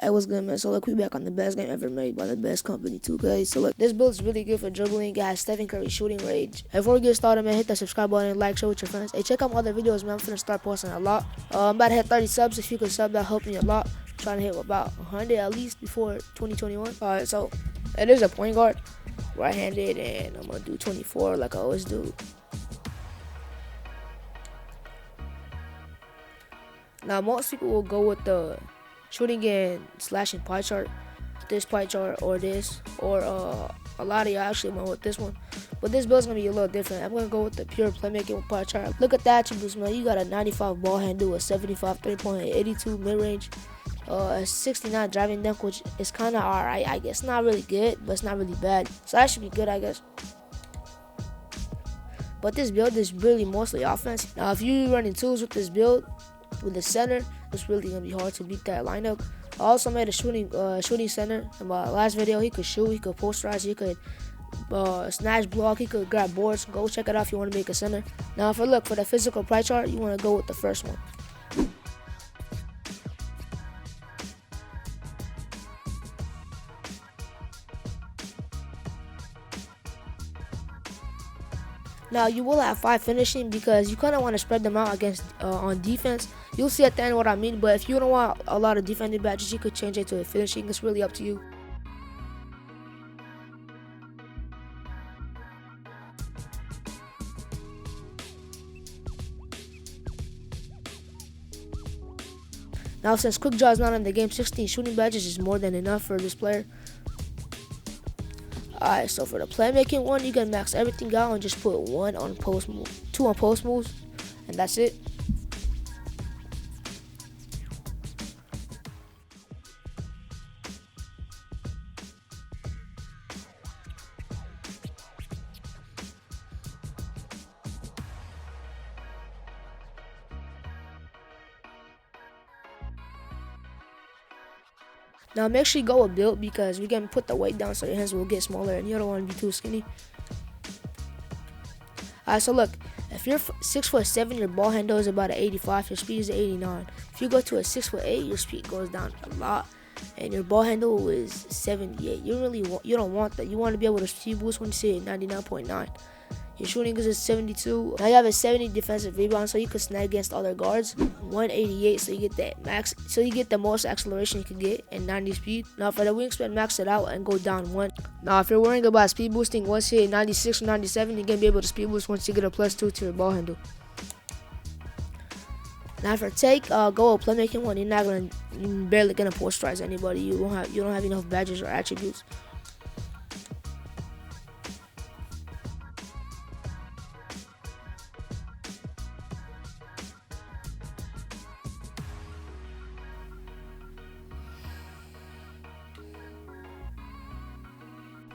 Hey, what's good, man? So look, we back on the best game ever made by the best company, 2K. So look, this build is really good for dribbling. It has Stephen Curry shooting range. Before we get started, man, hit that subscribe button and like, share with your friends. Hey, check out my other videos, man. I'm finna start posting a lot. I'm about to hit 30 subs. If you could sub, that help me a lot. I'm trying to hit about 100 at least before 2021. Alright, so it is a point guard, right-handed, and I'm gonna do 24 like I always do. Now, most people will go with the shooting and slashing pie chart, this pie chart or this, or a lot of y'all actually went with this one. But this build's gonna be a little different. I'm gonna go with the pure playmaking with pie chart. Look at the attributes, man. You got a 95 ball handle, a 75 3-point, 82 mid range, a 69 driving dunk, which is kind of alright. I guess not really good, but it's not really bad. So that should be good, I guess. But this build is really mostly offense. Now, if you're running twos with this build, with the center, it's really gonna be hard to beat that lineup. I also made a shooting center in my last video. He could shoot, he could posterize, he could snatch block, he could grab boards. Go check it out if you want to make a center. Now for the physical pie chart, you want to go with the first one. Now you will have 5 finishing because you kind of want to spread them out against on defense. You'll see at the end what I mean, but if you don't want a lot of defending badges, you could change it to a finishing. It's really up to you. Now since quick draw is not in the game, 16 shooting badges is more than enough for this player. Alright, so for the playmaking one, you can max everything out and just put 1 on post move, 2 on post moves, and that's it. Now make sure you go with build because we can put the weight down so your hands will get smaller and you don't want to be too skinny. Alright, so look, if you're 6'7", your ball handle is about an 85, your speed is 89. If you go to a 6'8", your speed goes down a lot, and your ball handle is 78. You don't want that. You want to be able to speed boost when you see it 99.9. Your shooting is at 72. Now you have a 70 defensive rebound, so you can snag against other guards. 188, so you get that max. So you get the most acceleration you can get, and 90 speed. Now for the wingspan, max it out and go down 1. Now if you're worrying about speed boosting, once you hit 96 or 97, you're gonna be able to speed boost once you get a +2 to your ball handle. Now for take, go with playmaking one. You're barely gonna posterize anybody. You don't have enough badges or attributes.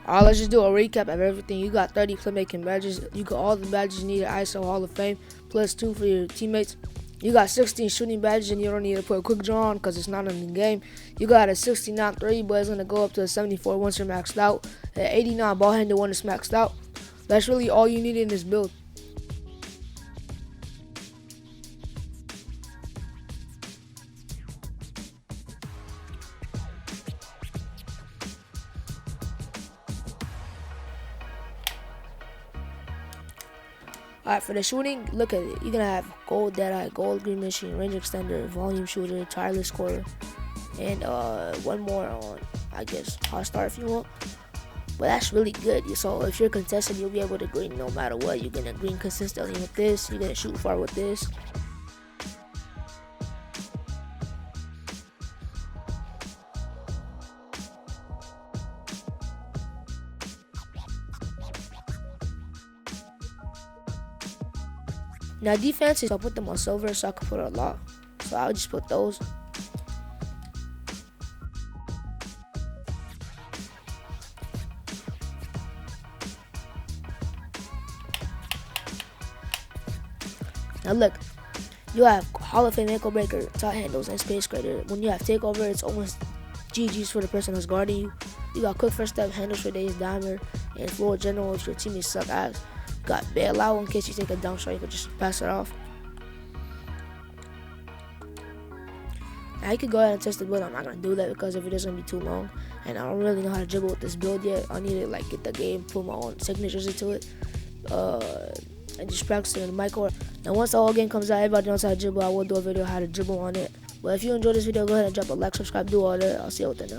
Alright, let's just do a recap of everything. You got 30 playmaking badges. You got all the badges you need at ISO Hall of Fame, +2 for your teammates. You got 16 shooting badges and you don't need to put a quick draw on because it's not in the game. You got a 69 3, but it's going to go up to a 74 once you're maxed out. An 89 ball handle when it's maxed out. That's really all you need in this build. Alright, for the shooting, look at it. You're gonna have gold deadeye, gold green machine, range extender, volume shooter, tireless scorer, and one more on, I guess, hot star if you want. But that's really good. So if you're contested, you'll be able to green no matter what. You're gonna green consistently with this. You're gonna shoot far with this. Now defense is, I'll put them on silver so I can put a lot. So I'll just put those. Now look, you have Hall of Fame ankle breaker, tight handles, and space creator. When you have takeover, it's almost GG's for the person who's guarding you. You got quick first step, handles for days, dimer, and floor general if your teammates suck ass. Got bailout in case you take a down shot, you can just pass it off. I could go ahead and test the build. I'm not gonna do that because if it is gonna be too long, and I don't really know how to dribble with this build yet. I need to like get the game, put my own signatures into it, and just practice it in the micro. And once the whole game comes out, everybody knows how to dribble. I will do a video how to dribble on it. But if you enjoyed this video, go ahead and drop a like, subscribe, do all that. I'll see you with the next one.